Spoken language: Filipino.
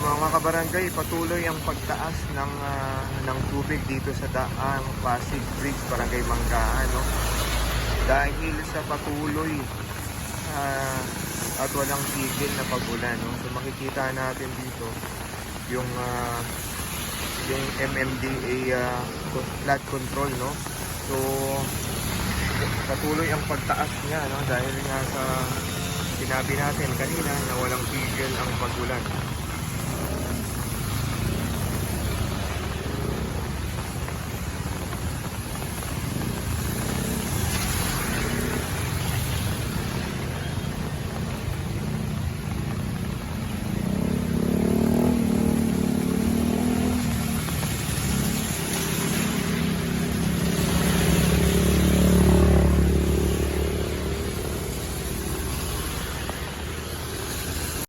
Mga kabarangay, patuloy ang pagtaas ng tubig dito sa Daang Pasig Bridge, Barangay Manggahan, no? Dahil sa patuloy ah, at walang tigil na pag-ulan, no? So makikita natin dito yung yung MMDA flood control, no? So patuloy ang pagtaas niya, no? Dahil nga sa sinabi natin kanina na walang tigil ang pag-ulan.